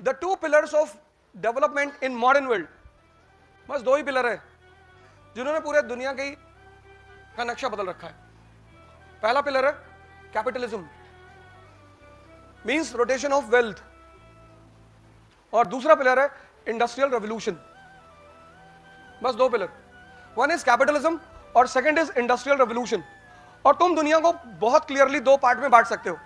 The two pillars of development in modern world, बस दो ही pillar है जिन्होंने पूरे दुनिया का नक्शा बदल रखा है। पहला पिलर है capitalism, means rotation of wealth, और दूसरा पिलर है इंडस्ट्रियल रेवोल्यूशन। बस दो पिलर, वन इज कैपिटलिज्म और सेकंड इज इंडस्ट्रियल रेवोल्यूशन। और तुम दुनिया को बहुत क्लियरली दो पार्ट में बांट सकते हो।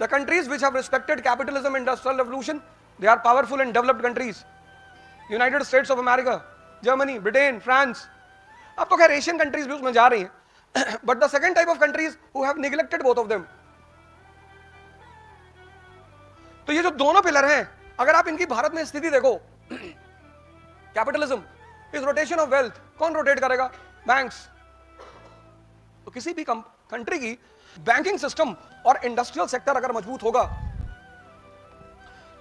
The countries which have respected capitalism, industrial revolution, they are powerful and developed countries. United States of America, Germany, Britain, France, अब तो खैर एशियन कंट्रीज भी उसमें जा रही हैं, but the second type of countries who have neglected both of them. तो ये जो दोनों पिलर हैं, अगर आप इनकी भारत में स्थिति देखो, capitalism is rotation of wealth, कौन रोटेट करेगा? बैंक्स। तो किसी भी कंट्री की बैंकिंग सिस्टम और इंडस्ट्रियल सेक्टर अगर मजबूत होगा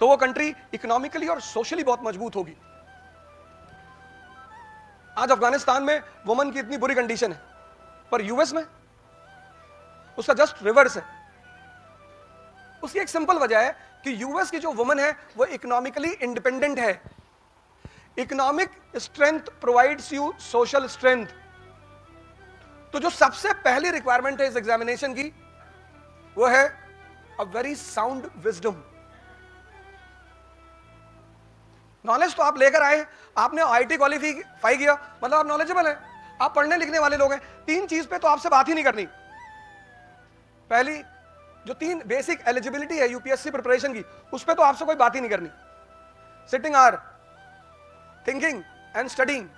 तो वो कंट्री इकोनॉमिकली और सोशली बहुत मजबूत होगी। आज अफगानिस्तान में वुमन की इतनी बुरी कंडीशन है, पर यूएस में उसका जस्ट रिवर्स है। उसकी एक सिंपल वजह है कि यूएस की जो वुमन है वो इकोनॉमिकली इंडिपेंडेंट है। Economic strength provides you social strength. तो जो सबसे पहली रिक्वायरमेंट है इस एग्जामिनेशन की, वो है a very sound wisdom. Knowledge तो आप लेकर आए, आपने आईटी क्वालिफाई किया, मतलब आप नॉलेजेबल हैं, आप पढ़ने लिखने वाले लोग हैं। तीन चीज पे तो आपसे बात ही नहीं करनी। पहली जो तीन बेसिक एलिजिबिलिटी है यूपीएससी प्रिपरेशन की, उस पे तो आपसे कोई बात ही नहीं करनी। Sitting hour, thinking and studying,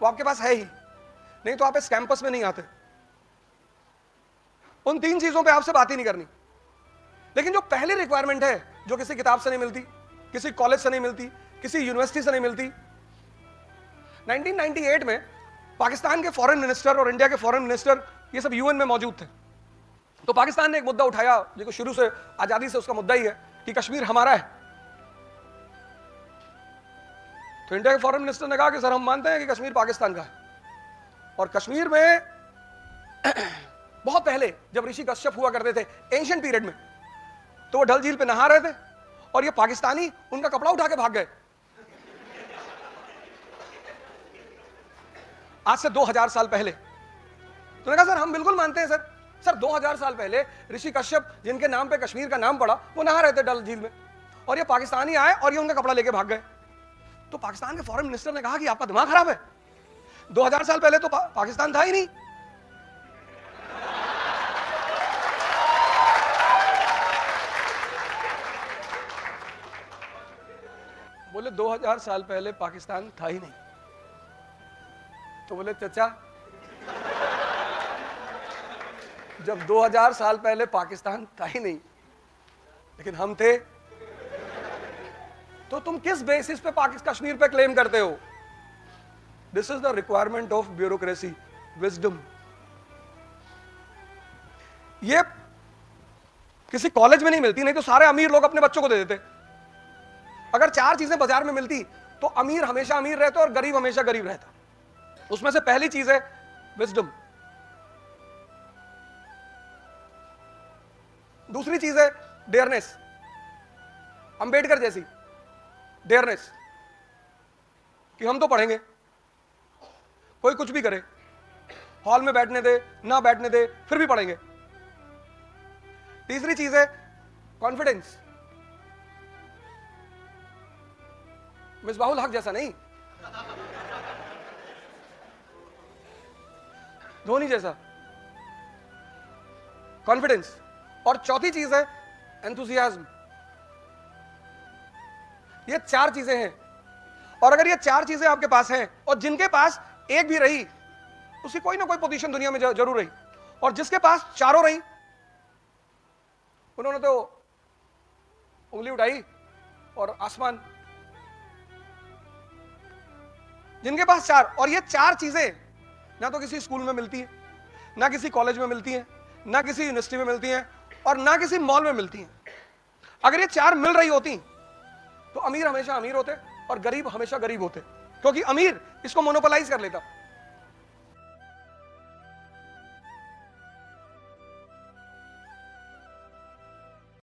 वो आपके पास है ही, नहीं तो आप इस कैंपस में नहीं आते। उन तीन चीजों पे आपसे बात ही नहीं करनी। लेकिन जो पहली रिक्वायरमेंट है, जो किसी किताब से नहीं मिलती, किसी कॉलेज से नहीं मिलती, किसी यूनिवर्सिटी से नहीं मिलती। 1998 में पाकिस्तान के फॉरेन मिनिस्टर और इंडिया के फॉरेन मिनिस्टर ये सब यूएन में मौजूद थे। तो पाकिस्तान ने एक मुद्दा उठाया, जो शुरू से आजादी से उसका मुद्दा ही है कि कश्मीर हमारा है। तो इंडिया के फॉरेन मिनिस्टर ने कहा कि सर हम मानते हैं कि कश्मीर पाकिस्तान का है। और कश्मीर में बहुत पहले जब ऋषि कश्यप हुआ करते थे एंशिएंट पीरियड में, तो वो डल झील पे नहा रहे थे और ये पाकिस्तानी उनका कपड़ा उठा के भाग गए। आज से 2000 साल पहले। तो उन्होंने कहा सर हम बिल्कुल मानते हैं सर 2000 साल पहले ऋषि कश्यप जिनके नाम पे कश्मीर का नाम पड़ा, वो नहा रहे थे डल झील में, और ये पाकिस्तानी आए और ये उनका कपड़ा लेके भाग गए। तो पाकिस्तान के फॉरेन मिनिस्टर ने कहा कि आपका दिमाग खराब है, 2000 साल पहले तो पाकिस्तान था ही नहीं। बोले 2000 साल पहले पाकिस्तान था ही नहीं। तो बोले चाचा जब 2000 साल पहले पाकिस्तान था ही नहीं लेकिन हम थे, तो तुम किस बेसिस पे कश्मीर पे क्लेम करते हो? This is the requirement of bureaucracy, wisdom. ये किसी कॉलेज में नहीं मिलती, नहीं तो सारे अमीर लोग अपने बच्चों को दे देते। अगर चार चीजें बाजार में मिलती तो अमीर हमेशा अमीर रहता और गरीब हमेशा गरीब रहता। उसमें से पहली चीज है विजडम, दूसरी चीज है डेयरनेस, अंबेडकर जैसी डेयरनेस कि हम तो पढ़ेंगे, कोई कुछ भी करे, हॉल में बैठने दे ना बैठने दे फिर भी पढ़ेंगे। तीसरी चीज है कॉन्फिडेंस, मिसबाहुल हक जैसा नहीं, धोनी जैसा कॉन्फिडेंस। और चौथी चीज है एंथुसियाज्म। ये चार चीजें हैं, और अगर ये चार चीजें आपके पास हैं और जिनके पास एक भी रही उसकी कोई ना कोई पोजीशन दुनिया में जरूर रही, और जिसके पास चारों रही उन्होंने तो उंगली उठाई और आसमान। जिनके पास चार, और ये चार चीजें ना तो किसी स्कूल में मिलती है, ना किसी कॉलेज में मिलती है, ना किसी यूनिवर्सिटी में मिलती है, और ना किसी मॉल में मिलती है। अगर ये चार मिल रही होती तो अमीर हमेशा अमीर होते और गरीब हमेशा गरीब होते, क्योंकि अमीर इसको मोनोपोलाइज कर लेता।